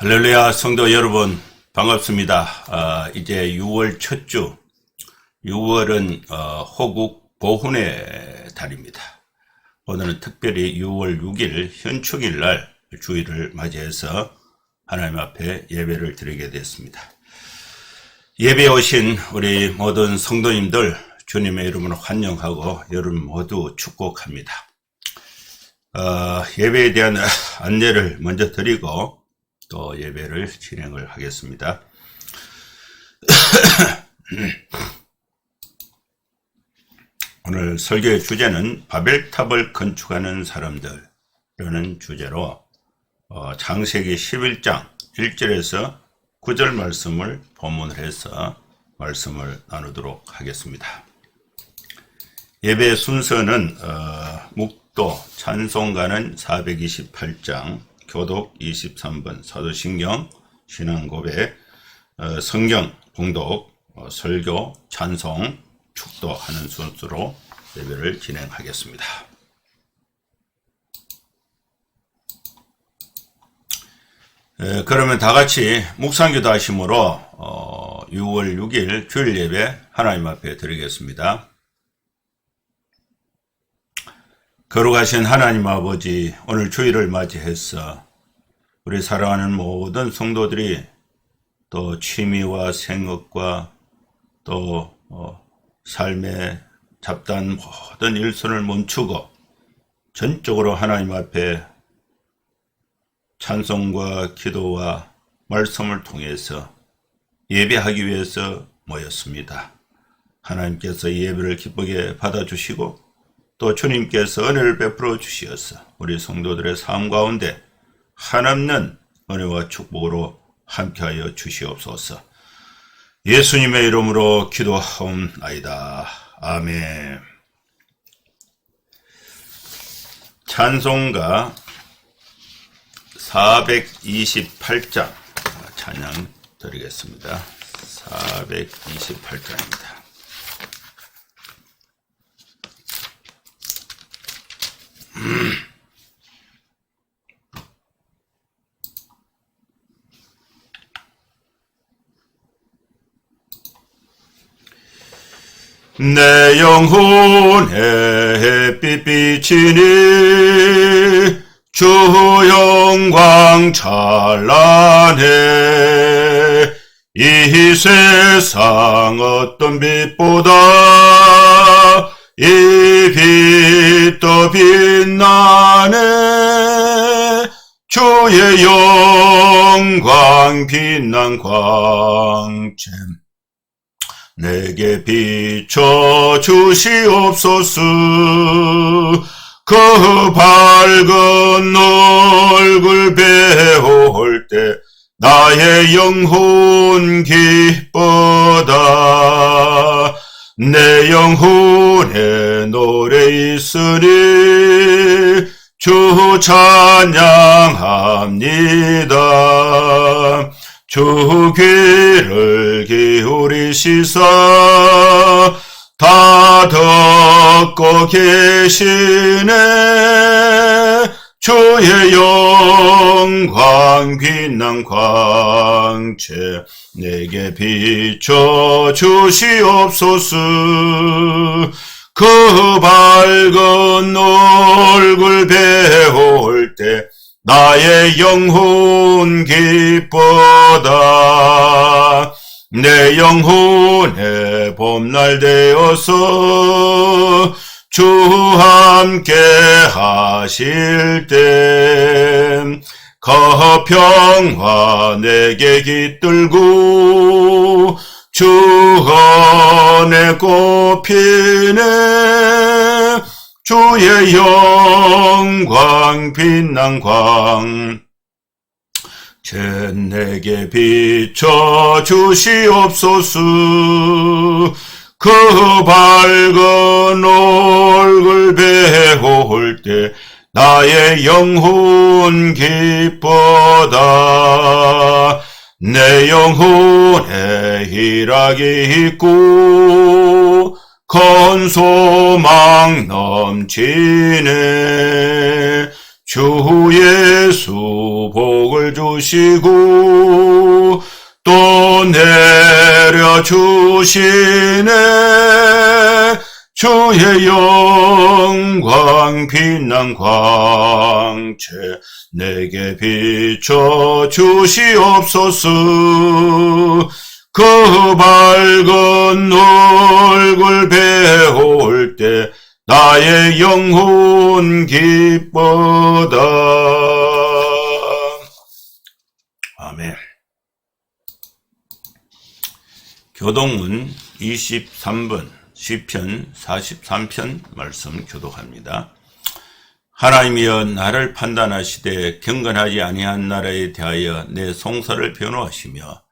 할렐루야 성도 여러분 반갑습니다. 이제 6월 첫 주, 6월은 호국 보훈의 달입니다. 오늘은 특별히 6월 6일 현충일 날 주일을 맞이해서 하나님 앞에 예배를 드리게 됐습니다. 예배에 오신 우리 모든 성도님들 주님의 이름으로 환영하고 여러분 모두 축복합니다. 예배에 대한 안내를 먼저 드리고 또 예배를 진행을 하겠습니다. 오늘 설교의 주제는 바벨탑을 건축하는 사람들이라는 주제로 창세기 11장 1절에서 9절 말씀을 본문을 해서 말씀을 나누도록 하겠습니다. 예배 순서는 묵도 찬송가는 428장, 교독 23번, 사도신경, 신앙고백, 성경 봉독, 설교, 찬송, 축도하는 순서로 예배를 진행하겠습니다. 그러면 다같이 묵상기도 하심으로 6월 6일 주일 예배 하나님 앞에 드리겠습니다. 거룩하신 하나님 아버지, 오늘 주일을 맞이해서 우리 사랑하는 모든 성도들이 또 취미와 생업과 또 삶의 잡다한 모든 일손을 멈추고 전적으로 하나님 앞에 찬송과 기도와 말씀을 통해서 예배하기 위해서 모였습니다. 하나님께서 예배를 기쁘게 받아주시고 또 주님께서 은혜를 베풀어 주시어서 우리 성도들의 삶 가운데 한없는 은혜와 축복으로 함께하여 주시옵소서. 예수님의 이름으로 기도하옵나이다. 아멘. 찬송가 428장 찬양 드리겠습니다. 428장입니다. 내 영혼에 햇빛 비치니 주 영광 찬란해. 이 세상 어떤 빛보다 이 빛도 빛나네. 주의 영광 빛난 광채 내게 비춰 주시옵소서. 그 밝은 얼굴 배울 때 나의 영혼 기쁘다. 내 영혼에 노래 있으니 주 찬양합니다. 주 귀를 기울이시사 다 듣고 계시네. 주의 영광 빛난 광채 내게 비춰 주시옵소서. 그 밝은 얼굴 배울 때 나의 영혼 기쁘다. 내 영혼에 봄날 되어서 주 함께 하실 때 그 평화 내게 깃들고 주 은혜 꽃피네. 주의 영광 빛난 광채 내게 비춰 주시옵소서. 그 밝은 얼굴 배울 때 나의 영혼 기쁘다. 내 영혼에 희락이 있고 큰 소망 넘치네. 주 예수 복을 주시고 또 내려주시네. 주의 영광 빛난 광채 내게 비춰 주시옵소서. 그 밝은 얼굴 배울 때 나의 영혼 기뻐다. 아멘. 교독문 23번 시편 43편 말씀 교독합니다. 하나님이여 나를 판단하시되 경건하지 아니한 나라에 대하여 내 송사를 변호하시며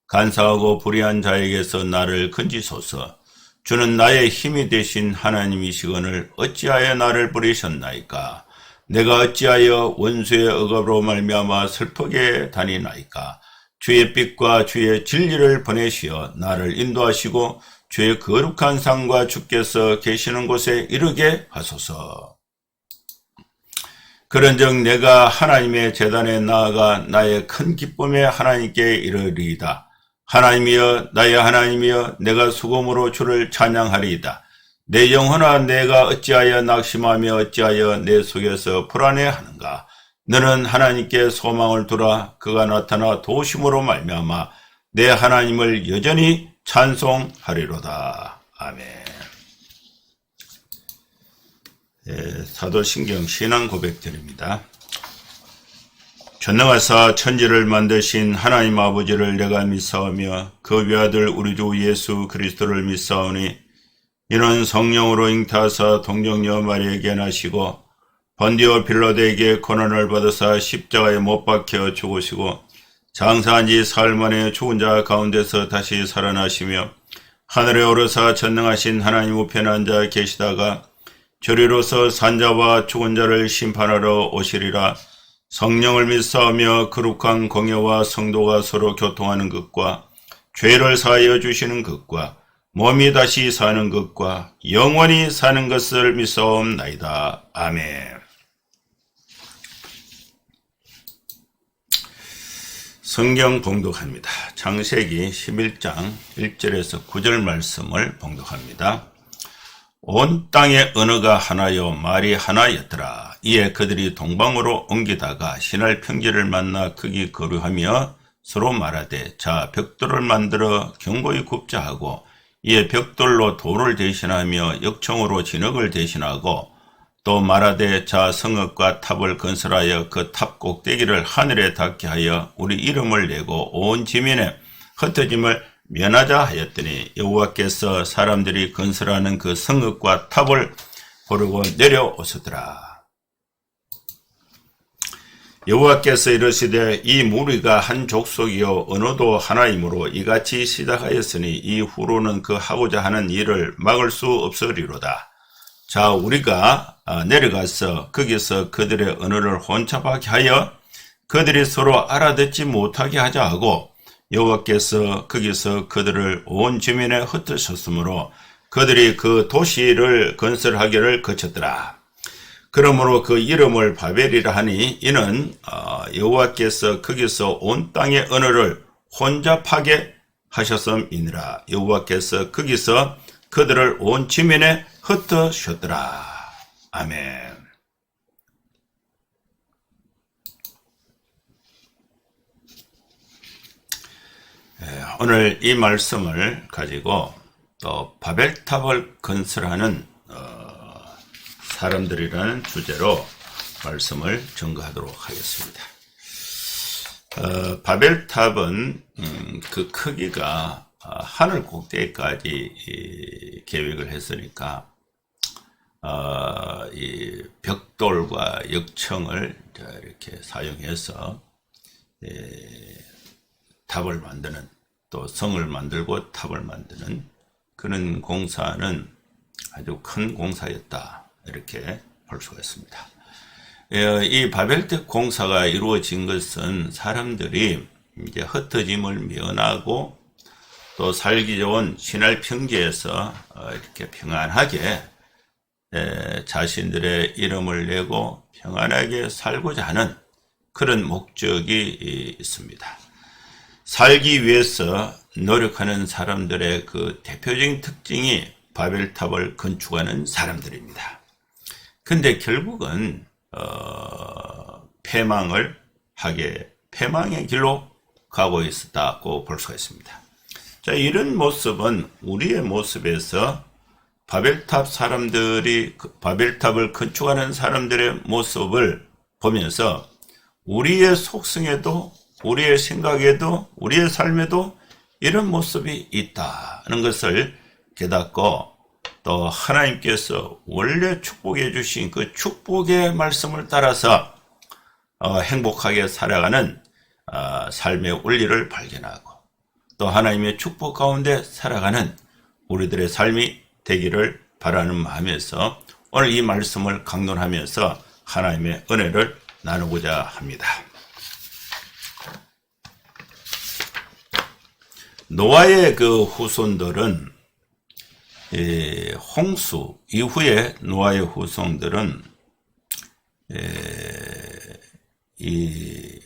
간사하고 불의한 자에게서 나를 건지소서. 주는 나의 힘이 되신 하나님이시거늘 어찌하여 나를 버리셨나이까. 내가 어찌하여 원수의 억압으로 말미암아 슬프게 다니나이까. 주의 빛과 주의 진리를 보내시어 나를 인도하시고 주의 거룩한 상과 주께서 계시는 곳에 이르게 하소서. 그런즉 내가 하나님의 제단에 나아가 나의 큰 기쁨에 하나님께 이르리이다. 하나님이여 나의 하나님이여 내가 수금으로 주를 찬양하리이다. 내 영혼아 내가 어찌하여 낙심하며 어찌하여 내 속에서 불안해하는가. 너는 하나님께 소망을 두라. 그가 나타나 도우심으로 말미암아 내 하나님을 여전히 찬송하리로다. 아멘. 사도신경 신앙 고백드립니다. 전능하사 천지를 만드신 하나님 아버지를 내가 믿사오며 그 외아들 우리 주 예수 그리스도를 믿사오니 이는 성령으로 잉타하사 동정녀 마리에게 나시고 번디오 빌라도에게 고난을 받으사 십자가에 못 박혀 죽으시고 장사한 지 사흘 만에 죽은 자 가운데서 다시 살아나시며 하늘에 오르사 전능하신 하나님 우편에 앉아 계시다가 저리로서 산자와 죽은 자를 심판하러 오시리라. 성령을 믿사오며 거룩한 공예와 성도가 서로 교통하는 것과 죄를 사하여 주시는 것과 몸이 다시 사는 것과 영원히 사는 것을 믿사옵나이다. 아멘. 성경 봉독합니다. 창세기 11장 1절에서 9절 말씀을 봉독합니다. 온 땅의 언어가 하나요 말이 하나였더라. 이에 그들이 동방으로 옮기다가 신할 평지를 만나 거기 거류하며 서로 말하되 자 벽돌을 만들어 견고히 굽자 하고 이에 벽돌로 돌을 대신하며 역청으로 진흙을 대신하고 또 말하되 자 성읍과 탑을 건설하여 그 탑 꼭대기를 하늘에 닿게 하여 우리 이름을 내고 온 지면에 흩어짐을 면하자 하였더니 여호와께서 사람들이 건설하는 그 성읍과 탑을 보려고 내려오시더라. 여호와께서 이르시되 이 무리가 한 족속이요 언어도 하나이므로 이같이 시작하였으니 이후로는 그 하고자 하는 일을 막을 수 없으리로다. 자 우리가 내려가서 거기서 그들의 언어를 혼잡하게 하여 그들이 서로 알아듣지 못하게 하자 하고 여호와께서 거기서 그들을 온 지면에 흩으셨으므로 그들이 그 도시를 건설하기를 거쳤더라. 그러므로 그 이름을 바벨이라 하니 이는 여호와께서 거기서 온 땅의 언어를 혼잡하게 하셨음이니라. 여호와께서 거기서 그들을 온 지면에 흩으셨더라. 아멘. 오늘 이 말씀을 가지고 또 바벨탑을 건설하는 사람들이라는 주제로 말씀을 전가하도록 하겠습니다. 바벨탑은 그 크기가 하늘 꼭대기까지 계획을 했으니까 이 벽돌과 역청을 이렇게 사용해서 탑을 만드는 또 성을 만들고 탑을 만드는 그런 공사는 아주 큰 공사였다. 이렇게 볼 수가 있습니다. 이 바벨탑 공사가 이루어진 것은 사람들이 이제 흩어짐을 면하고 또 살기 좋은 신할 평지에서 이렇게 평안하게 자신들의 이름을 내고 평안하게 살고자 하는 그런 목적이 있습니다. 살기 위해서 노력하는 사람들의 그 대표적인 특징이 바벨탑을 건축하는 사람들입니다. 근데 결국은 패망의 길로 가고 있었다고 볼 수가 있습니다. 자, 이런 모습은 우리의 모습에서 바벨탑을 건축하는 사람들의 모습을 보면서 우리의 속성에도, 우리의 생각에도, 우리의 삶에도 이런 모습이 있다는 것을 깨닫고, 또 하나님께서 원래 축복해 주신 그 축복의 말씀을 따라서 행복하게 살아가는 삶의 원리를 발견하고, 또 하나님의 축복 가운데 살아가는 우리들의 삶이 되기를 바라는 마음에서 오늘 이 말씀을 강론하면서 하나님의 은혜를 나누고자 합니다. 노아의 그 후손들은, 홍수 이후에 노아의 후손들은 이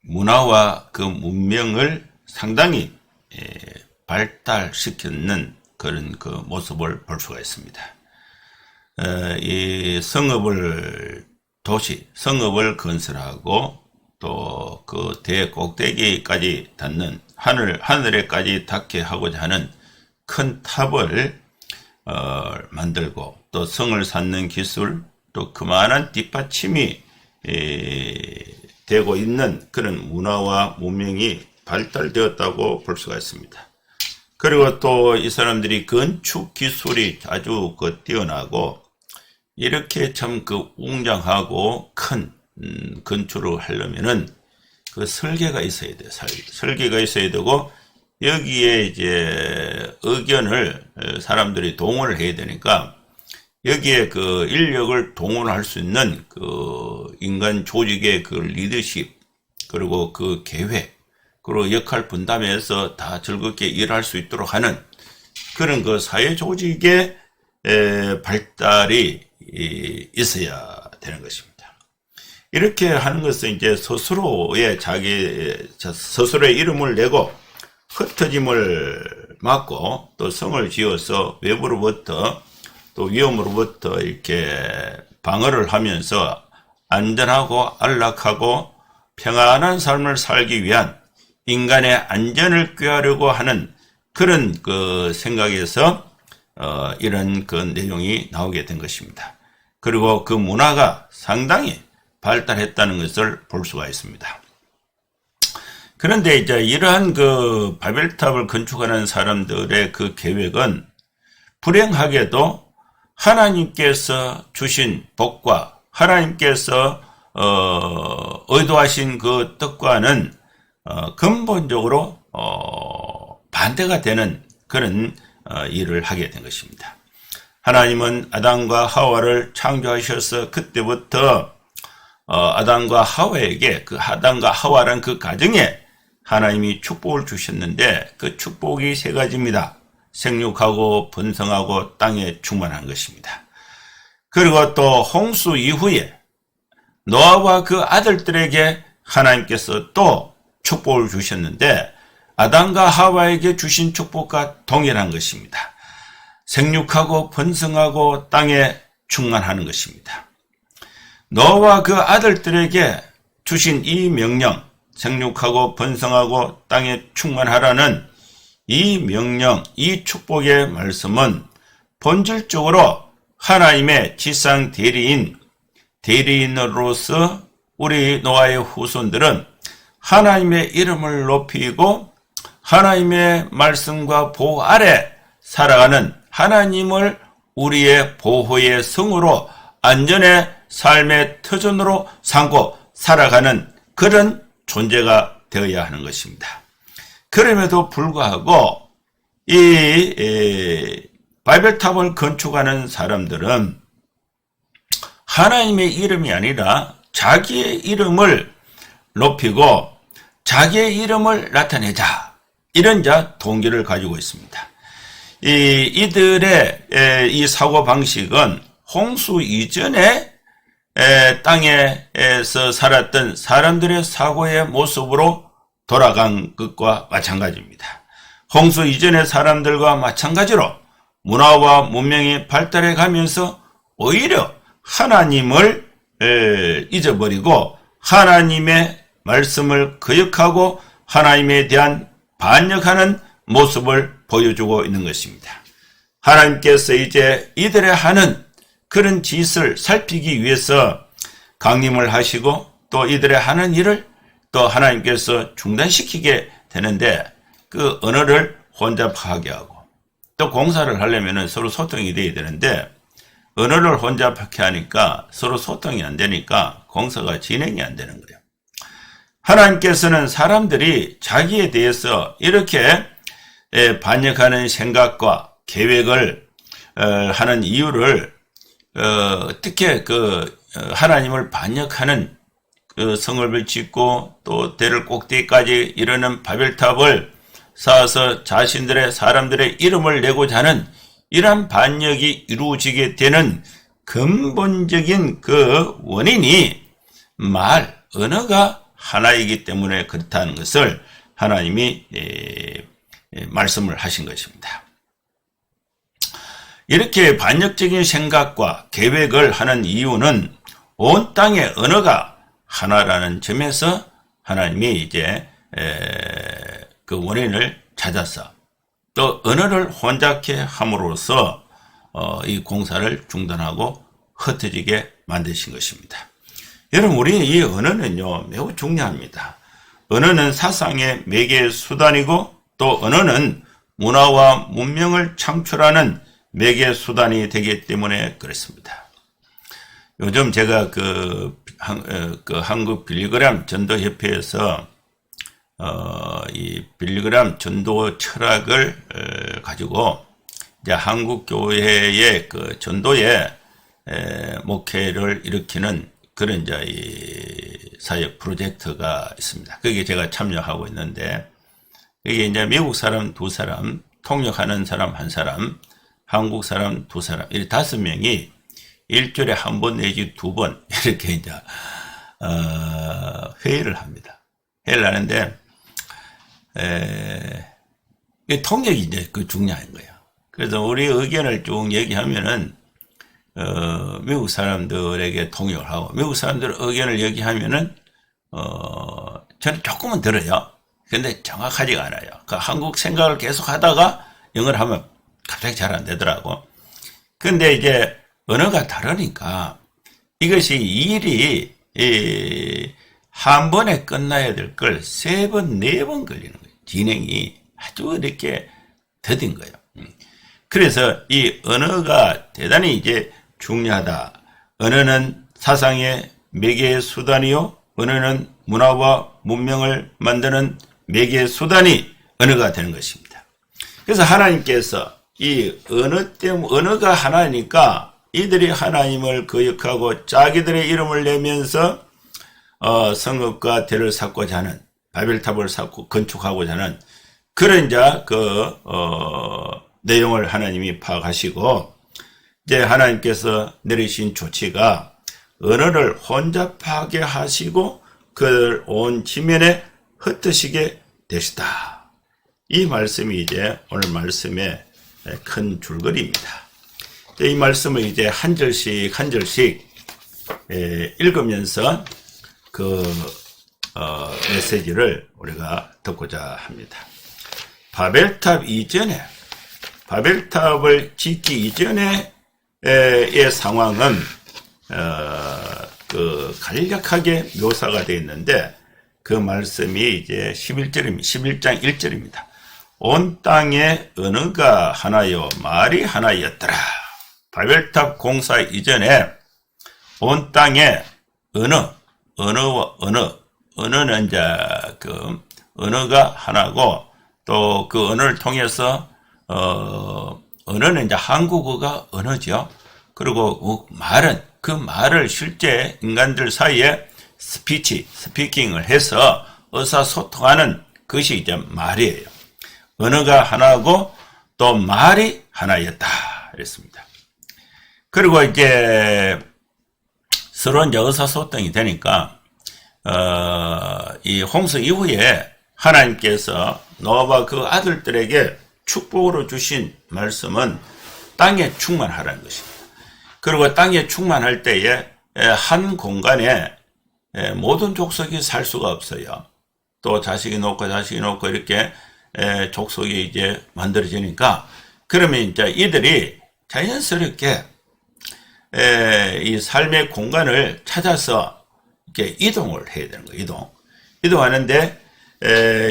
문화와 그 문명을 상당히 발달시켰는 그런 그 모습을 볼 수가 있습니다. 이 성읍을 건설하고, 또 그 대꼭대기까지 닿는 하늘에까지 닿게 하고자 하는 큰 탑을 만들고, 또 성을 쌓는 기술, 또 그만한 뒷받침이 되고 있는 그런 문화와 문명이 발달되었다고 볼 수가 있습니다. 그리고 또 이 사람들이 건축 기술이 아주 뛰어나고, 이렇게 참 웅장하고 큰 건축을 하려면은 그 설계가 있어야 돼요. 설계가 있어야 되고, 여기에 이제 의견을 사람들이 동원을 해야 되니까, 여기에 그 인력을 동원할 수 있는 그 인간 조직의 그 리더십, 그리고 그 계획, 그리고 역할 분담해서 다 즐겁게 일할 수 있도록 하는 그런 그 사회 조직의 발달이 있어야 되는 것입니다. 이렇게 하는 것은 이제 스스로의 이름을 내고 흩어짐을 막고, 또 성을 지어서 외부로부터 또 위험으로부터 이렇게 방어를 하면서 안전하고 안락하고 평안한 삶을 살기 위한 인간의 안전을 꾀하려고 하는 그런 그 생각에서 이런 그 내용이 나오게 된 것입니다. 그리고 그 문화가 상당히 발달했다는 것을 볼 수가 있습니다. 그런데 이제 이러한 그 바벨탑을 건축하는 사람들의 그 계획은 불행하게도 하나님께서 주신 복과 하나님께서 의도하신 그 뜻과는 근본적으로 반대가 되는 그런 일을 하게 된 것입니다. 하나님은 아담과 하와를 창조하셔서 그때부터 아담과 하와란 그 가정에 하나님이 축복을 주셨는데, 그 축복이 세 가지입니다. 생육하고 번성하고 땅에 충만한 것입니다. 그리고 또 홍수 이후에 노아와 그 아들들에게 하나님께서 또 축복을 주셨는데, 아담과 하와에게 주신 축복과 동일한 것입니다. 생육하고 번성하고 땅에 충만하는 것입니다. 노아와 그 아들들에게 주신 이 명령, 생육하고 번성하고 땅에 충만하라는 이 명령, 이 축복의 말씀은 본질적으로 하나님의 지상 대리인으로서 우리 노아의 후손들은 하나님의 이름을 높이고 하나님의 말씀과 보호 아래 살아가는 하나님을 우리의 보호의 성으로 안전의 삶의 터전으로 삼고 살아가는 그런 존재가 되어야 하는 것입니다. 그럼에도 불구하고 이 바벨탑을 건축하는 사람들은 하나님의 이름이 아니라 자기의 이름을 높이고 자기의 이름을 나타내자, 이런 동기를 가지고 있습니다. 이들의 이 사고방식은 홍수 이전에 땅에서 살았던 사람들의 사고의 모습으로 돌아간 것과 마찬가지입니다. 홍수 이전의 사람들과 마찬가지로 문화와 문명이 발달해 가면서 오히려 하나님을 잊어버리고 하나님의 말씀을 거역하고 하나님에 대한 반역하는 모습을 보여주고 있는 것입니다. 하나님께서 이제 이들의 하는 그런 짓을 살피기 위해서 강림을 하시고 또 이들의 하는 일을 또 하나님께서 중단시키게 되는데 그 언어를 혼잡하게 하고 또 공사를 하려면 서로 소통이 돼야 되는데 언어를 혼잡하게 하니까 서로 소통이 안 되니까 공사가 진행이 안 되는 거예요. 하나님께서는 사람들이 자기에 대해서 이렇게 반역하는 생각과 계획을 하는 이유를 어떻게 하나님을 반역하는 성읍을 짓고 또 대를 꼭대기까지 이르는 바벨탑을 쌓아서 자신들의 사람들의 이름을 내고자 하는 이러한 반역이 이루어지게 되는 근본적인 그 원인이 언어가 하나이기 때문에 그렇다는 것을 하나님이 말씀을 하신 것입니다. 이렇게 반역적인 생각과 계획을 하는 이유는 온 땅의 언어가 하나라는 점에서 하나님이 이제 그 원인을 찾아서 또 언어를 혼잡케 함으로써 이 공사를 중단하고 흩어지게 만드신 것입니다. 여러분, 우리 이 언어는요 매우 중요합니다. 언어는 사상의 매개의 수단이고 또 언어는 문화와 문명을 창출하는 매개 수단이 되기 때문에 그렇습니다. 요즘 제가 한국 빌리그람 전도협회에서 이 빌리그람 전도 철학을 가지고 이제 한국 교회의 그 전도의 목회를 일으키는 그런 이제 이 사역 프로젝트가 있습니다. 거기에 제가 참여하고 있는데 여기 이제 미국 사람 2사람, 통역하는 사람 1사람, 한국 사람 2사람, 이렇게 5명이 일주일에 1번 내지 2번 이렇게 이제 회의를 합니다. 회의를 하는데 통역이 이제 그 중요한 거예요. 그래서 우리 의견을 쭉 얘기하면은 미국 사람들에게 통역을 하고 미국 사람들 의견을 얘기하면은 저는 조금은 들어요. 근데 정확하지가 않아요. 그 한국 생각을 계속 하다가 영어를 하면 갑자기 잘 안 되더라고. 근데 이제 언어가 다르니까 이것이 일이 한 번에 끝나야 될 걸 3번, 4번 걸리는 거예요. 진행이 아주 이렇게 더딘 거예요. 그래서 이 언어가 대단히 이제 중요하다. 언어는 사상의 매개의 수단이요. 언어는 문화와 문명을 만드는 매개의 수단이 언어가 되는 것입니다. 그래서 하나님께서 이 언어가 하나니까 이들이 하나님을 거역하고 자기들의 이름을 내면서 성읍과 대를 쌓고자 하는 바벨탑을 쌓고 건축하고자 하는 그런 이제 내용을 하나님이 파악하시고 이제 하나님께서 내리신 조치가 언어를 혼잡하게 하시고 그를 온 지면에 흩으시게 되시다. 이 말씀이 이제 오늘 말씀의 큰 줄거리입니다. 이 말씀을 이제 한 절씩 읽으면서 메시지를 우리가 듣고자 합니다. 바벨탑을 짓기 이전의 상황은 간략하게 묘사가 되어 있는데 그 말씀이 이제 11장 1절입니다. 온 땅의 언어가 하나요 말이 하나였더라. 바벨탑 공사 이전에 온 땅의 언어는 이제 언어가 하나고 또 그 언어를 통해서 언어는 이제 한국어가 언어죠. 그리고 그 말을 실제 인간들 사이에 스피킹을 해서 의사소통하는 것이 이제 말이에요. 언어가 하나고 또 말이 하나였다. 그랬습니다. 그리고 이제 서로 이제 의사소통이 되니까 이 홍수 이후에 하나님께서 노아와 그 아들들에게 축복으로 주신 말씀은 땅에 충만하라는 것입니다. 그리고 땅에 충만할 때에 한 공간에 모든 족속이 살 수가 없어요. 또 자식이 놓고 이렇게 족속이 이제 만들어지니까, 그러면 이제 이들이 자연스럽게 이 삶의 공간을 찾아서 이렇게 이동을 해야 되는 거예요. 이동하는데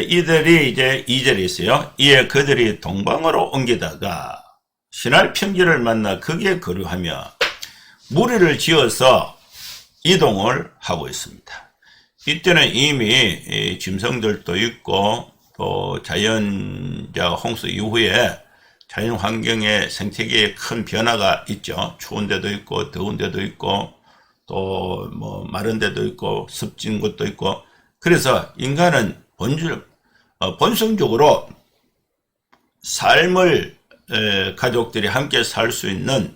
이들이 이제 2절에 있어요. 이에 그들이 동방으로 옮기다가 신할 평지를 만나 거기에 거류하며 무리를 지어서 이동을 하고 있습니다. 이때는 이미 짐승들도 있고 또 자연자 홍수 이후에 자연 환경의 생태계에 큰 변화가 있죠. 추운 데도 있고 더운 데도 있고 또 뭐 마른 데도 있고 습진 곳도 있고, 그래서 인간은 본성적으로 삶을 가족들이 함께 살 수 있는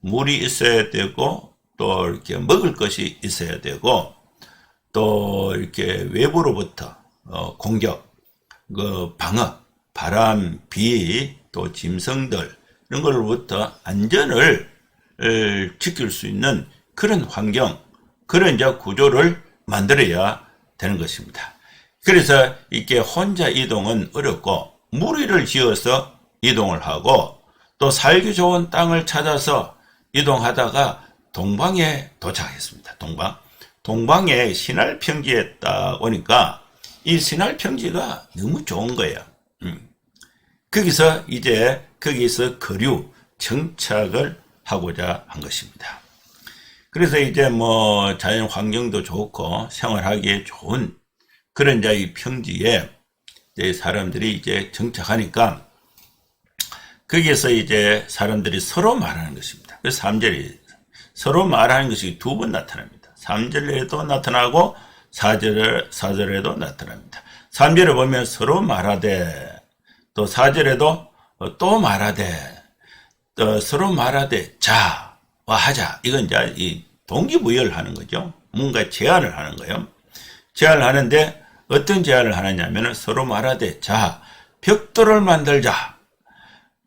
물이 있어야 되고 또 이렇게 먹을 것이 있어야 되고 또 이렇게 외부로부터 공격, 방어, 바람, 비, 또 짐승들 이런 걸로부터 안전을 지킬 수 있는 그런 환경, 그런 이제 구조를 만들어야 되는 것입니다. 그래서 이렇게 혼자 이동은 어렵고 무리를 지어서 이동을 하고 또 살기 좋은 땅을 찾아서 이동하다가 동방에 도착했습니다. 동방에 신할 평지에 딱 오니까 이 신할 평지가 너무 좋은 거예요. 거기서 거류, 정착을 하고자 한 것입니다. 그래서 이제 뭐 자연 환경도 좋고 생활하기에 좋은 그런 이제 이 평지에 이제 사람들이 이제 정착하니까 거기에서 이제 사람들이 서로 말하는 것입니다. 그래서 3절이 서로 말하는 것이 두 번 나타납니다. 3절에도 나타나고 4절에도 나타납니다. 3절에 보면 서로 말하되, 또 4절에도 또 말하되, 또 서로 말하되 자와 하자. 이건 이제 이 동기부여를 하는 거죠. 뭔가 제안을 하는 거예요. 제안을 하는데 어떤 제안을 하느냐면 서로 말하되 자, 벽돌을 만들자.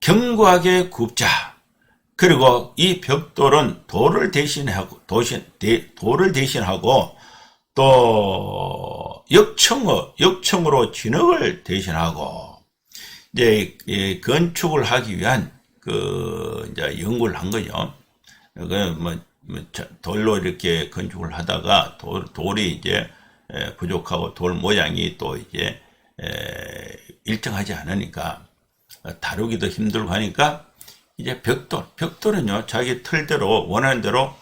견고하게 굽자. 그리고 이 벽돌은 돌을 대신하고 또 역청으로 진흙을 대신하고 이제 건축을 하기 위한 이제 연구를 한 거죠. 돌로 이렇게 건축을 하다가 돌이 이제 부족하고 돌 모양이 또 이제 일정하지 않으니까 다루기도 힘들고 하니까 이제 벽돌은요, 자기 틀대로 원하는 대로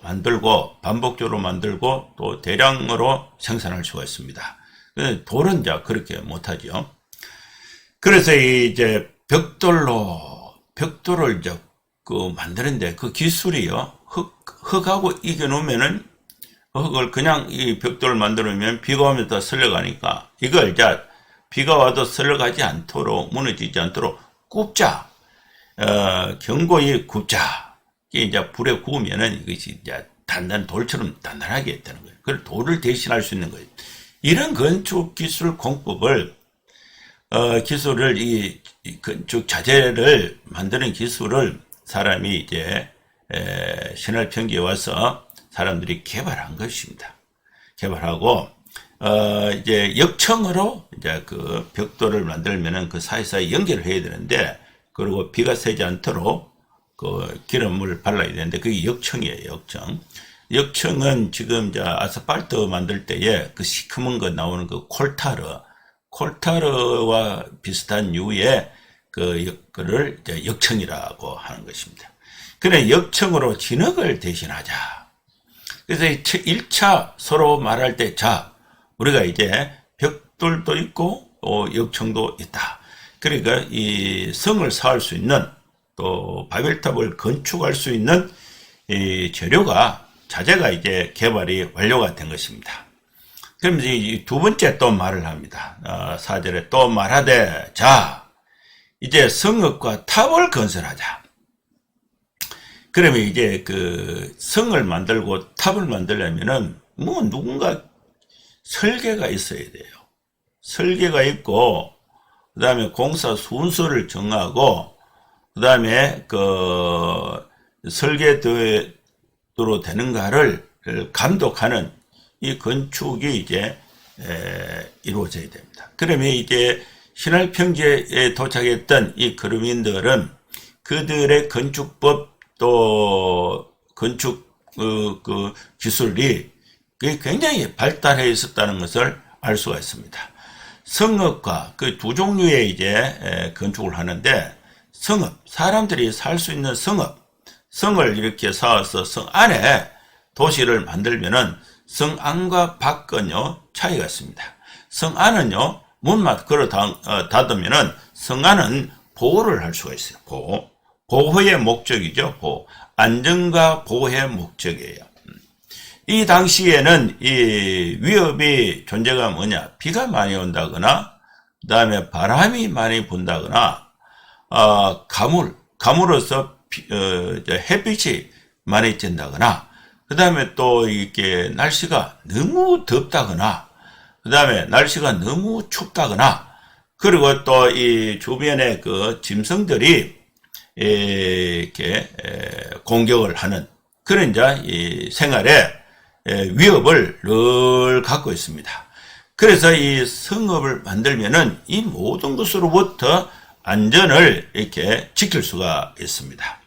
만들고 반복적으로 만들고 또 대량으로 생산할 수가 있습니다. 돌은 이제 그렇게 못하죠. 그래서 이제 벽돌을 이제 만드는데 그 기술이요, 흙하고 이겨놓으면은 흙을 그냥 이 벽돌을 만들면 비가 오면 다 설려가니까 이걸 이제 비가 와도 설려가지 않도록, 무너지지 않도록 굽자. 견고히 굽자. 이게 이제 불에 구우면은 이것이 이제 돌처럼 단단하게 되는 거예요. 그걸 돌을 대신할 수 있는 거예요. 이런 건축 기술 공법을, 기술을, 이 건축 자재를 만드는 기술을 사람이 이제, 신할 평지에 와서 사람들이 개발한 것입니다. 개발하고, 이제 역청으로 이제 그 벽돌을 만들면은 그 사이사이 연결을 해야 되는데, 그리고 비가 새지 않도록 그 기름을 발라야 되는데, 그게 역청이에요, 역청. 역청은 지금 이제 아스팔트 만들 때에 그 시커먼 거 나오는 그 콜타르와 비슷한 류의 그를 이제 역청이라고 하는 것입니다. 그래, 역청으로 진흙을 대신하자. 그래서 1차 서로 말할 때, 자, 우리가 이제 벽돌도 있고, 역청도 있다. 그러니까 이 성을 쌓을 수 있는, 또 바벨탑을 건축할 수 있는 이 자재가 이제 개발이 완료가 된 것입니다. 그럼 이제 두 번째 또 말을 합니다. 4절에 또 말하되, 자, 이제 성읍과 탑을 건설하자. 그러면 이제 그 성을 만들고 탑을 만들려면은 뭐 누군가 설계가 있어야 돼요. 설계가 있고, 그 다음에 공사 순서를 정하고, 그 다음에 그 설계대로 되는가를 감독하는 이 건축이 이제 이루어져야 됩니다. 그러면 이제 신할평지에 도착했던 이 그루민들은 그들의 건축법 또 건축 그 기술이 굉장히 발달해 있었다는 것을 알 수가 있습니다. 성읍과 그 두 종류의 이제 건축을 하는데, 성읍, 사람들이 살 수 있는 성을 이렇게 쌓아서 성 안에 도시를 만들면은 성 안과 밖은요 차이가 있습니다. 성 안은요 문만 걸어 닫으면은 성 안은 보호를 할 수가 있어요. 보호의 목적이죠. 안전과 보호의 목적이에요. 이 당시에는 이 위협이 존재가 뭐냐? 비가 많이 온다거나, 그 다음에 바람이 많이 분다거나, 가물어서 햇빛이 많이 찐다거나, 그 다음에 또 이렇게 날씨가 너무 덥다거나, 그 다음에 날씨가 너무 춥다거나, 그리고 또 이 주변에 그 짐승들이 이렇게 공격을 하는 그런 이제 이 생활에 위협을 늘 갖고 있습니다. 그래서 이 성읍을 만들면은 이 모든 것으로부터 안전을 이렇게 지킬 수가 있습니다.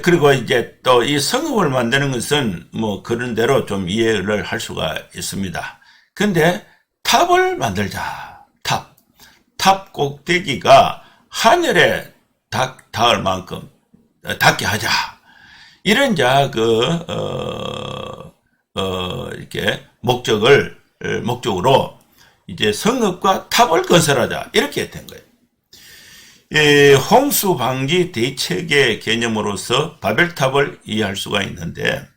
그리고 이제 또 이 성읍을 만드는 것은 뭐 그런 대로 좀 이해를 할 수가 있습니다. 근데 탑을 만들자. 탑 꼭대기가 하늘에 닿을 만큼 닿게 하자. 이런 이렇게 목적으로 이제 성읍과 탑을 건설하자. 이렇게 된 거예요. 홍수 방지 대책의 개념으로서 바벨탑을 이해할 수가 있는데,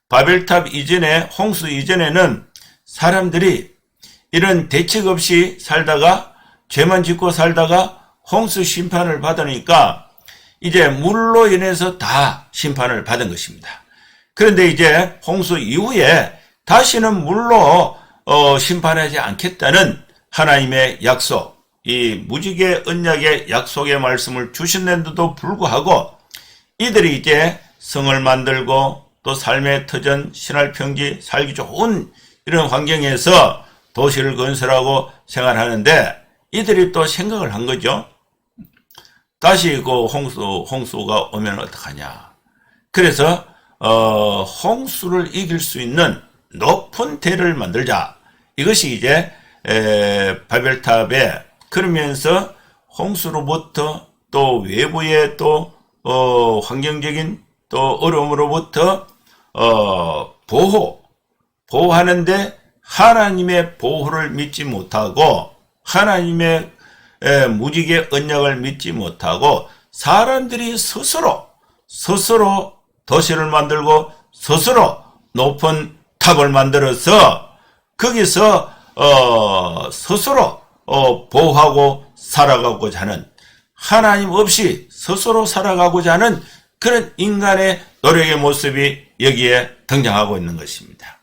바벨탑 이전에, 홍수 이전에는 사람들이 이런 대책 없이 살다가, 죄만 짓고 살다가 홍수 심판을 받으니까 이제 물로 인해서 다 심판을 받은 것입니다. 그런데 이제 홍수 이후에 다시는 물로 심판하지 않겠다는 하나님의 약속, 이 무지개 언약의 약속의 말씀을 주셨는데도 불구하고 이들이 이제 성을 만들고 또 삶의 터전, 신할평지, 살기 좋은 이런 환경에서 도시를 건설하고 생활하는데, 이들이 또 생각을 한 거죠. 다시 그 홍수가 오면 어떡하냐. 그래서 홍수를 이길 수 있는 높은 대를 만들자. 이것이 이제 바벨탑에, 그러면서 홍수로부터 또 외부의 또 환경적인 또 어려움으로부터 보호하는데 하나님의 보호를 믿지 못하고, 하나님의 무지개 언약을 믿지 못하고 사람들이 스스로 도시를 만들고 스스로 높은 탑을 만들어서 거기서 스스로 보호하고 살아가고자 하는, 하나님 없이 스스로 살아가고자 하는 그런 인간의 노력의 모습이 여기에 등장하고 있는 것입니다.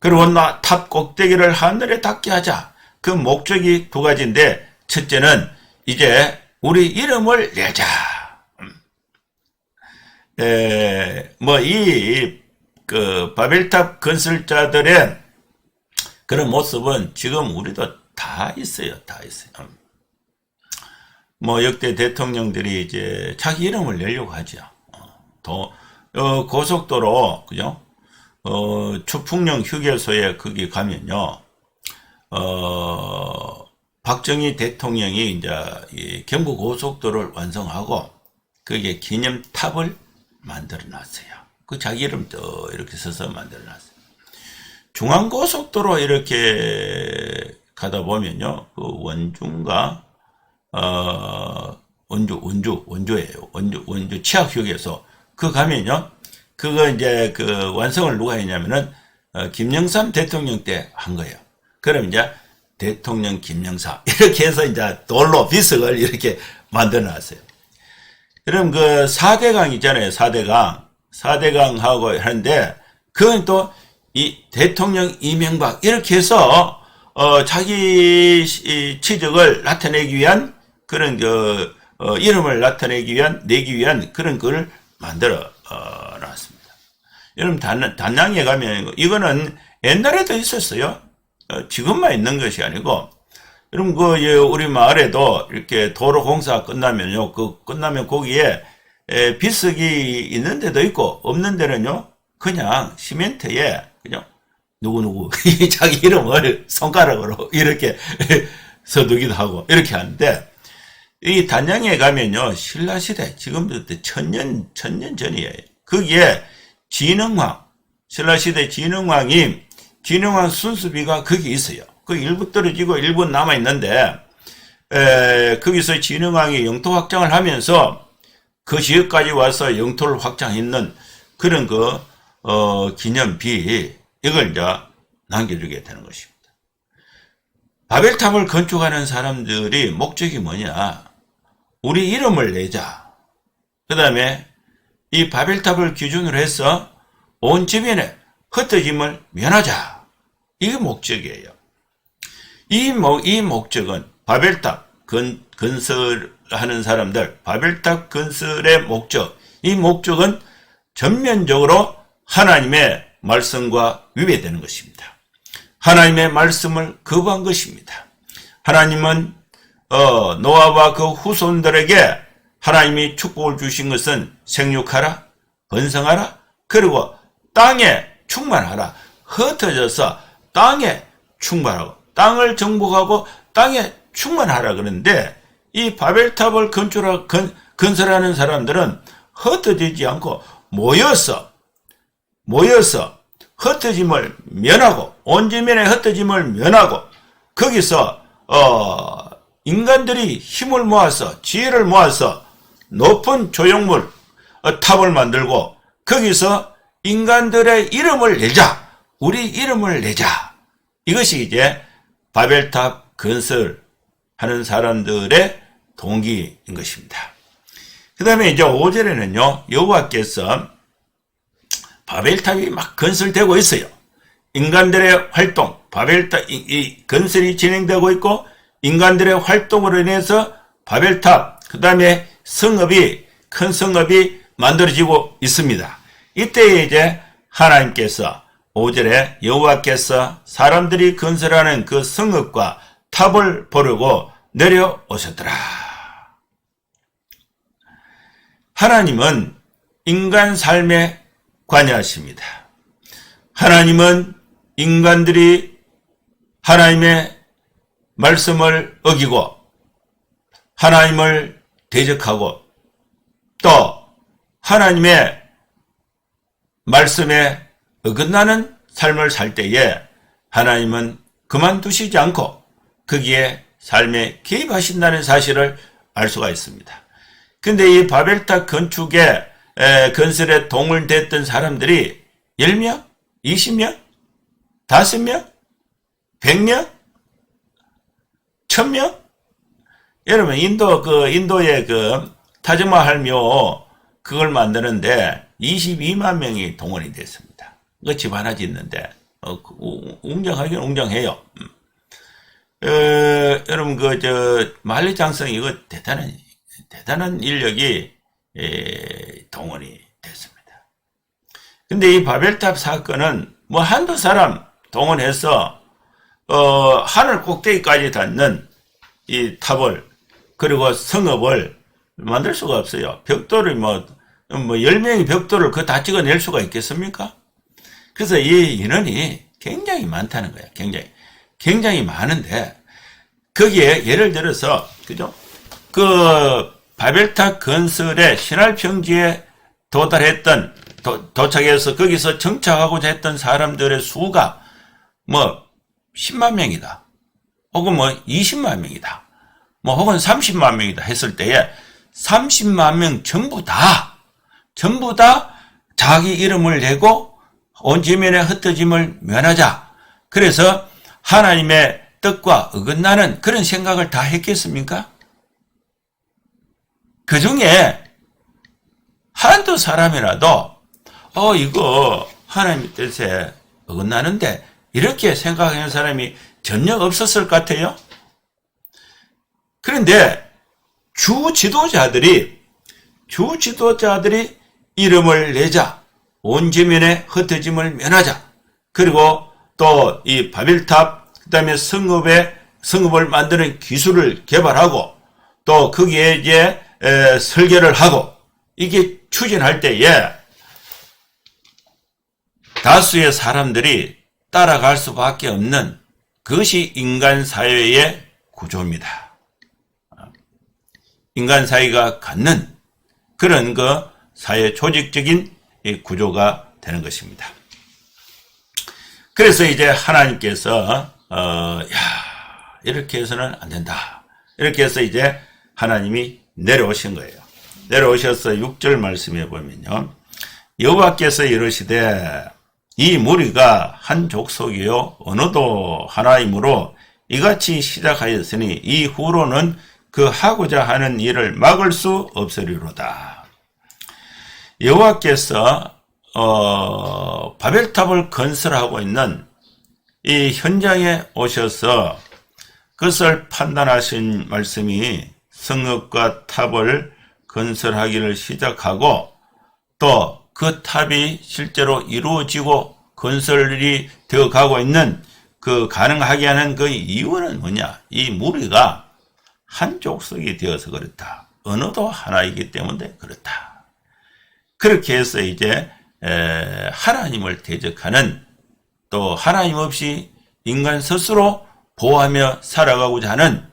그리고 탑 꼭대기를 하늘에 닿게 하자. 그 목적이 두 가지인데, 첫째는 이제 우리 이름을 내자. 그 바벨탑 건설자들의 그런 모습은 지금 우리도 다 있어요. 뭐 역대 대통령들이 이제 자기 이름을 내려고 하죠. 고속도로, 그죠? 추풍령 휴게소에 거기 가면요, 박정희 대통령이 이제 이 경부 고속도로를 완성하고 거기에 기념탑을 만들어 놨어요. 그 자기 이름도 이렇게 써서 만들어 놨어요. 중앙고속도로 이렇게 가다 보면요, 그 원주인가, 원주예요. 원주 치학휴게소. 그 가면요, 그거 이제 그 완성을 누가 했냐면은, 김영삼 대통령 때 한 거예요. 그럼 이제 대통령 김영삼 이렇게 해서 이제 돌로 비석을 이렇게 만들어 놨어요. 여러분 그 4대강 있잖아요. 4대강. 4대강하고 하는데 그건 또 이 대통령 이명박 이렇게 해서 자기 취득을 나타내기 위한 그런 이름을 내기 위한 그런 걸 만들어 놨습니다. 여러분 단양에 가면 이거는 옛날에도 있었어요. 지금만 있는 것이 아니고 여러분 우리 마을에도 이렇게 도로 공사 끝나면요, 끝나면 거기에 비석이 있는 데도 있고 없는 데는요 그냥 시멘트에 그냥 누구누구 자기 이름을 손가락으로 이렇게 써두기도 하고 이렇게 하는데 이 단양에 가면요 신라시대 지금부터 천년 전이에요. 거기에 진흥왕 신라시대 진흥왕 순수비가 거기 있어요. 그 일부 떨어지고 일부 남아 있는데 거기서 진흥왕이 영토 확장을 하면서 그 지역까지 와서 영토를 확장했는 그런 기념비 이걸 이제 남겨주게 되는 것입니다. 바벨탑을 건축하는 사람들이 목적이 뭐냐? 우리 이름을 내자. 그 다음에 이 바벨탑을 기준으로 해서 온 주변에 흩어짐을 면하자. 이게 목적이에요. 이 목적은 바벨탑 건설하는 사람들, 바벨탑 건설의 목적, 이 목적은 전면적으로 하나님의 말씀과 위배되는 것입니다. 하나님의 말씀을 거부한 것입니다. 하나님은 노아와 그 후손들에게 하나님이 축복을 주신 것은 생육하라, 번성하라, 그리고 땅에 충만하라, 흩어져서 땅에 충만하고 땅을 정복하고 땅에 충만하라 그러는데 이 바벨탑을 건설하는 사람들은 흩어지지 않고 모여서 흩어짐을 면하고 온 지면의 흩어짐을 면하고 거기서 인간들이 힘을 모아서 지혜를 모아서 높은 조형물 탑을 만들고 거기서 인간들의 이름을 내자. 우리 이름을 내자. 이것이 이제 바벨탑 건설하는 사람들의 동기인 것입니다. 그 다음에 이제 5절에는요, 여호와께서 바벨탑이 막 건설되고 있어요. 인간들의 활동, 바벨탑, 이 건설이 진행되고 있고, 인간들의 활동으로 인해서 바벨탑, 그 다음에 큰 성읍이 만들어지고 있습니다. 이때 이제 하나님께서 5절에 여호와께서 사람들이 건설하는 그 성읍과 탑을 보려고 내려오셨더라. 하나님은 인간 삶에 관여하십니다. 하나님은 인간들이 하나님의 말씀을 어기고 하나님을 대적하고 또 하나님의 말씀에 어긋나는 삶을 살 때에 하나님은 그만두시지 않고 거기에 삶에 개입하신다는 사실을 알 수가 있습니다. 근데 이 바벨탑 건설에 동을 댔던 사람들이 10명? 20명? 5명? 100명? 1000명? 여러분, 인도의 타즈마할 묘, 그걸 만드는데 22만 명이 동원이 됐습니다. 그 집 하나 짓는데, 웅장하긴 웅장해요. 여러분, 만리장성 이거 대단한 인력이 동원이 됐습니다. 근데 이 바벨탑 사건은 한두 사람 동원해서 하늘 꼭대기까지 닿는 이 탑을 그리고 성읍을 만들 수가 없어요. 벽돌이 10명이 벽돌을 다 찍어낼 수가 있겠습니까? 그래서 이 인원이 굉장히 많다는 거예요. 굉장히 많은데 거기에 예를 들어서 그죠? 바벨탑 건설의 신할 평지에 도착해서 거기서 정착하고자 했던 사람들의 수가 10만 명이다. 혹은 20만 명이다. 혹은 30만 명이다 했을 때에 30만 명 전부 다 자기 이름을 내고 온 지면의 흩어짐을 면하자. 그래서 하나님의 뜻과 어긋나는 그런 생각을 다 했겠습니까? 그 중에 한두 사람이라도 이거 하나님의 뜻에 어긋나는데 이렇게 생각하는 사람이 전혀 없었을 것 같아요. 그런데 주 지도자들이 이름을 내자, 온 지면에 흩어짐을 면하자, 그리고 또 이 바벨탑, 그 다음에 성읍을 만드는 기술을 개발하고, 또 거기에 이제 설계를 하고, 이게 추진할 때에 다수의 사람들이 따라갈 수밖에 없는 그것이 인간 사회의 구조입니다. 인간 사회가 갖는 그런 사회 조직적인 구조가 되는 것입니다. 그래서 이제 하나님께서 이렇게 해서는 안 된다. 이렇게 해서 이제 하나님이 내려오신 거예요. 내려오셔서 6절 말씀해 보면요. 여호와께서 이르시되 이 무리가 한 족속이요 언어도 하나이므로 이같이 시작하였으니 이후로는 그 하고자 하는 일을 막을 수 없으리로다. 여호와께서 바벨탑을 건설하고 있는 이 현장에 오셔서 그것을 판단하신 말씀이 성읍과 탑을 건설하기를 시작하고 또 그 탑이 실제로 이루어지고 건설이 되어 가고 있는 그 가능하게 하는 그 이유는 뭐냐? 이 무리가 한 족속이 되어서 그렇다. 언어도 하나이기 때문에 그렇다. 그렇게 해서 이제 하나님을 대적하는, 또 하나님 없이 인간 스스로 보호하며 살아가고자 하는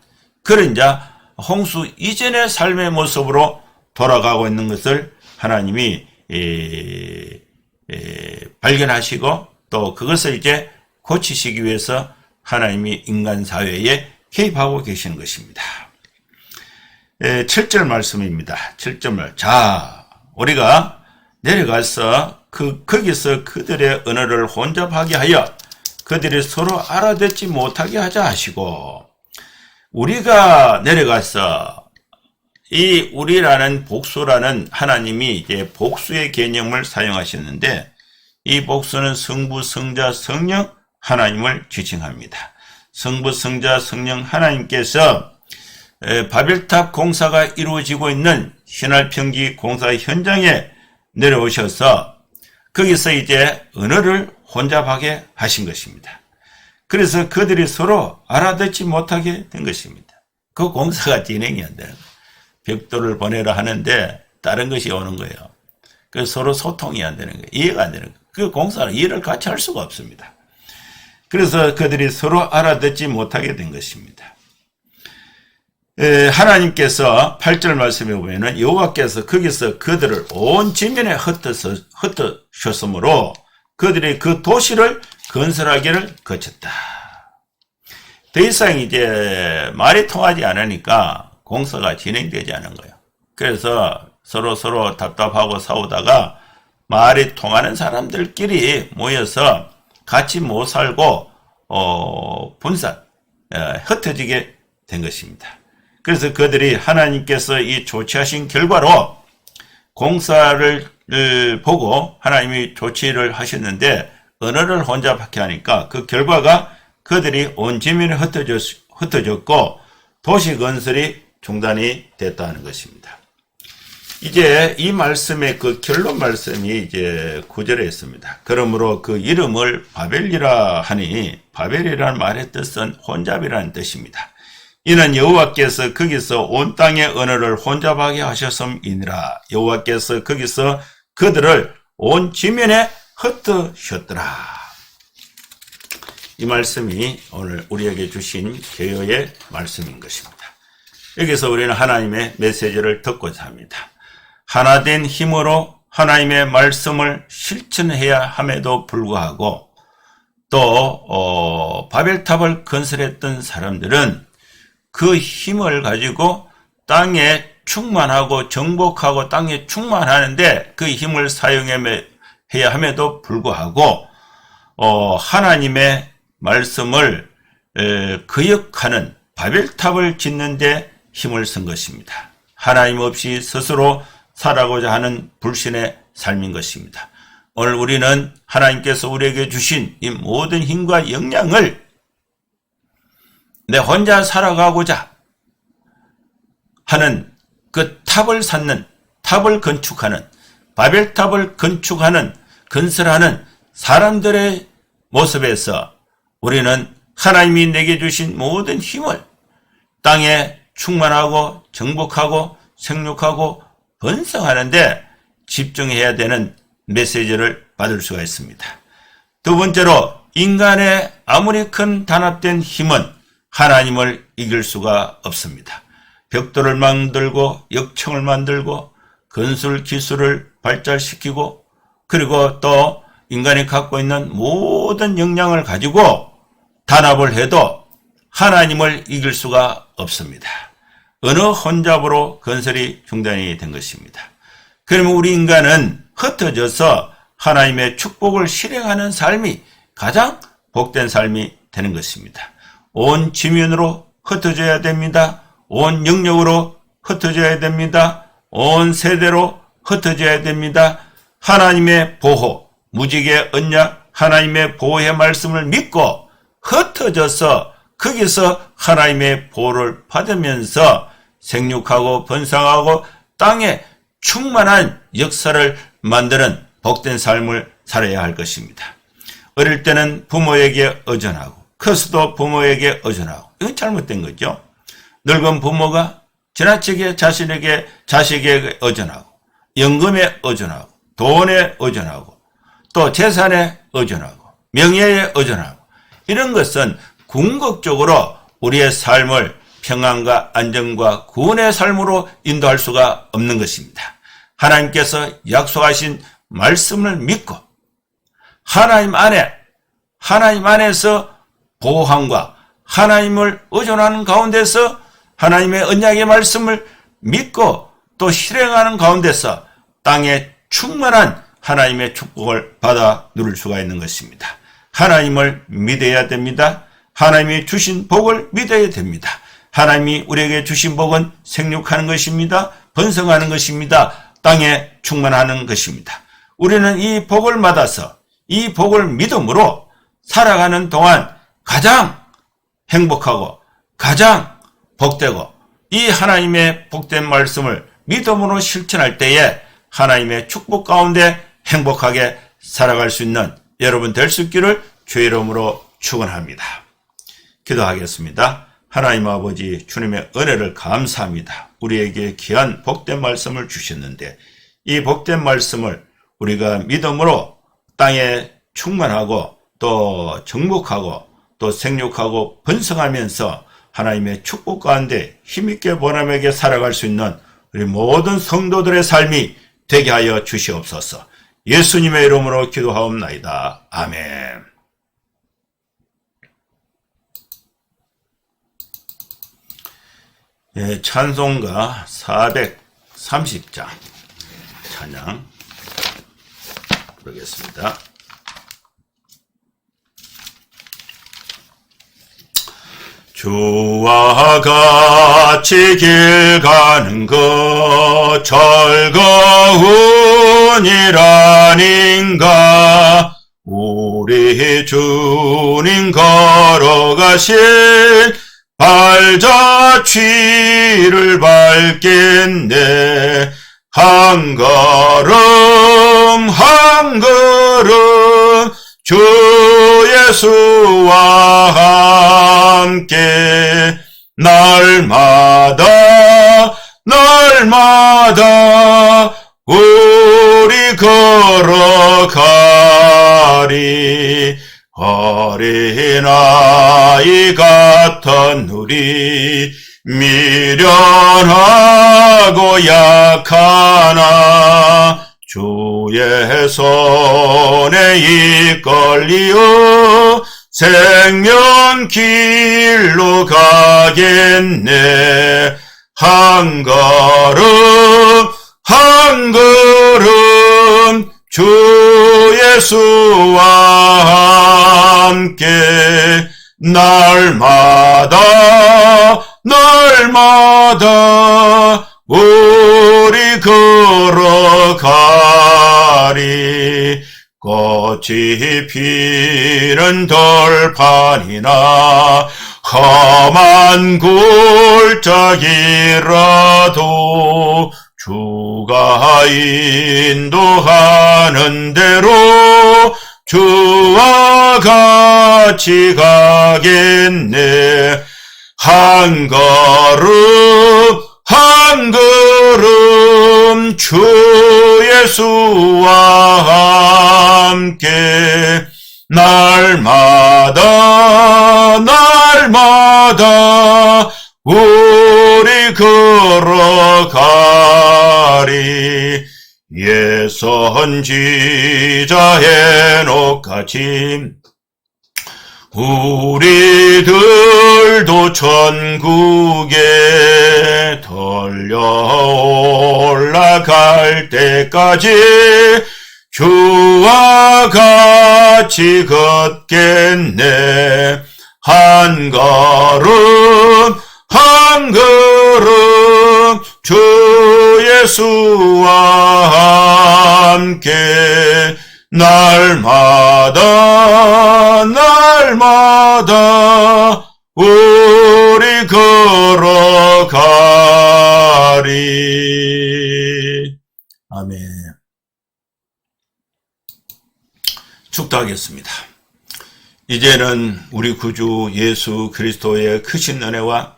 그런 자 홍수 이전의 삶의 모습으로 돌아가고 있는 것을 하나님이 발견하시고 또 그것을 이제 고치시기 위해서 하나님이 인간 사회에 개입하고 계시는 것입니다. 7절 말씀입니다. 7절 말. 자, 우리가 내려가서 거기서 그들의 언어를 혼잡하게 하여 그들이 서로 알아듣지 못하게 하자 하시고, 우리가 내려가서 이 우리라는 복수라는 하나님이 이제 복수의 개념을 사용하셨는데, 이 복수는 성부, 성자, 성령 하나님을 지칭합니다. 성부, 성자, 성령 하나님께서 바벨탑 공사가 이루어지고 있는 신할평지 공사 현장에 내려오셔서 거기서 이제 언어를 혼잡하게 하신 것입니다. 그래서 그들이 서로 알아듣지 못하게 된 것입니다. 그 공사가 진행이 안 되는 거예요. 벽돌을 보내라 하는데 다른 것이 오는 거예요. 그래서 서로 소통이 안 되는 거예요. 이해가 안 되는 거예요. 그 공사는 일을 같이 할 수가 없습니다. 그래서 그들이 서로 알아듣지 못하게 된 것입니다. 하나님께서 8절 말씀에 보면은 여호와께서 거기서 그들을 온 지면에 흩으셨으므로 그들이 그 도시를 건설하기를 거쳤다. 더 이상 이제 말이 통하지 않으니까 공사가 진행되지 않은 거예요. 그래서 서로 답답하고 싸우다가 말이 통하는 사람들끼리 모여서 같이 못 살고 흩어지게 된 것입니다. 그래서 그들이 하나님께서 이 조치하신 결과로 공사를 보고 하나님이 조치를 하셨는데 언어를 혼잡하게 하니까 그 결과가 그들이 온 지면에 흩어졌고 도시 건설이 중단이 됐다는 것입니다. 이제 이 말씀의 그 결론 말씀이 이제 9절에 있습니다. 그러므로 그 이름을 바벨이라 하니, 바벨이라는 말의 뜻은 혼잡이라는 뜻입니다. 이는 여호와께서 거기서 온 땅의 언어를 혼잡하게 하셨음이니라. 여호와께서 거기서 그들을 온 지면에 흩으셨더라. 이 말씀이 오늘 우리에게 주신 계요의 말씀인 것입니다. 여기서 우리는 하나님의 메시지를 듣고자 합니다. 하나된 힘으로 하나님의 말씀을 실천해야 함에도 불구하고 또 바벨탑을 건설했던 사람들은 그 힘을 가지고 땅에 충만하고 정복하고 땅에 충만하는데 그 힘을 사용해야 함에도 불구하고 하나님의 말씀을 거역하는 바벨탑을 짓는 데 힘을 쓴 것입니다. 하나님 없이 스스로 살아가고자 하는 불신의 삶인 것입니다. 오늘 우리는 하나님께서 우리에게 주신 이 모든 힘과 역량을 내 혼자 살아가고자 하는 그 탑을 쌓는, 탑을 건축하는, 바벨탑을 건축하는, 건설하는 사람들의 모습에서 우리는 하나님이 내게 주신 모든 힘을 땅에 충만하고 정복하고 생육하고 번성하는데 집중해야 되는 메시지를 받을 수가 있습니다. 두 번째로, 인간의 아무리 큰 단합된 힘은 하나님을 이길 수가 없습니다. 벽돌을 만들고 역청을 만들고 건설 기술을 발달시키고 그리고 또 인간이 갖고 있는 모든 역량을 가지고 단합을 해도 하나님을 이길 수가 없습니다. 어느 혼잡으로 건설이 중단이 된 것입니다. 그러면 우리 인간은 흩어져서 하나님의 축복을 실행하는 삶이 가장 복된 삶이 되는 것입니다. 온 지면으로 흩어져야 됩니다. 온 영역으로 흩어져야 됩니다. 온 세대로 흩어져야 됩니다. 하나님의 보호, 무지개 언약, 하나님의 보호의 말씀을 믿고 흩어져서 거기서 하나님의 보호를 받으면서 생육하고 번성하고 땅에 충만한 역사를 만드는 복된 삶을 살아야 할 것입니다. 어릴 때는 부모에게 의존하고 커서도 부모에게 의존하고, 이건 잘못된 거죠. 늙은 부모가 지나치게 자식에게 의존하고 연금에 의존하고 돈에 의존하고 또 재산에 의존하고 명예에 의존하고, 이런 것은 궁극적으로 우리의 삶을 평안과 안정과 구원의 삶으로 인도할 수가 없는 것입니다. 하나님께서 약속하신 말씀을 믿고 하나님 안에서 보호함과 하나님을 의존하는 가운데서 하나님의 언약의 말씀을 믿고 또 실행하는 가운데서 땅에 충만한 하나님의 축복을 받아 누릴 수가 있는 것입니다. 하나님을 믿어야 됩니다. 하나님이 주신 복을 믿어야 됩니다. 하나님이 우리에게 주신 복은 생육하는 것입니다. 번성하는 것입니다. 땅에 충만하는 것입니다. 우리는 이 복을 받아서 이 복을 믿음으로 살아가는 동안 가장 행복하고 가장 복되고, 이 하나님의 복된 말씀을 믿음으로 실천할 때에 하나님의 축복 가운데 행복하게 살아갈 수 있는 여러분 될 수 있기를 주의 이름으로 축원합니다. 기도하겠습니다. 하나님 아버지, 주님의 은혜를 감사합니다. 우리에게 귀한 복된 말씀을 주셨는데 이 복된 말씀을 우리가 믿음으로 땅에 충만하고 또 정복하고 또 생육하고 번성하면서 하나님의 축복 가운데 힘있게 보람에게 살아갈 수 있는 우리 모든 성도들의 삶이 되게 하여 주시옵소서. 예수님의 이름으로 기도하옵나이다. 아멘. 찬송가 430장 찬양 부르겠습니다. 주와 같이 길 가는 것 즐거운 일 아닌가. 우리 주님 걸어가신 발자취를 밟겠네. 한 걸음 한 걸음 주 예수와 함께 날마다 우리 걸어가리. 어린아이 같은 우리 미련하고 약하나 주의 손에 이끌리어 생명길로 가겠네. 한 걸음 한 걸음 주 예수와 함께 날마다 우리 걸어가리. 꽃이 피는 들판이나 험한 골짜기라도 주가 인도하는 대로 주와 같이 가겠네. 한 걸음 한 걸음 주 예수와 함께 날마다 우리 걸어가리. 옛 선지자 헤녹같이 우리들도 천국에 돌려 올라갈 때까지 주와 같이 걷겠네. 한 걸음 한 걸음 주 예수와 함께 날마다 우리 걸어가리. 아멘. 축도하겠습니다. 이제는 우리 구주 예수 그리스도의 크신 은혜와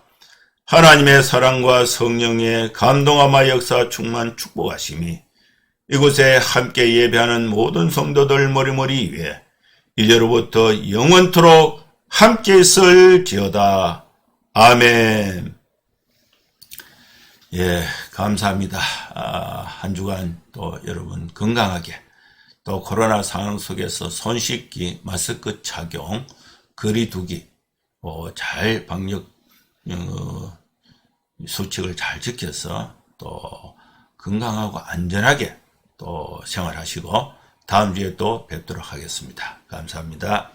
하나님의 사랑과 성령의 감동함과 역사 충만 축복하심이 이곳에 함께 예배하는 모든 성도들 머리머리 위에 이제로부터 영원토록 함께 있을지어다. 아멘. 예, 감사합니다. 한 주간 또 여러분 건강하게, 또 코로나 상황 속에서 손 씻기, 마스크 착용, 거리 두기, 잘 방역 수칙을 잘 지켜서 또 건강하고 안전하게 또 생활하시고 다음 주에 또 뵙도록 하겠습니다. 감사합니다.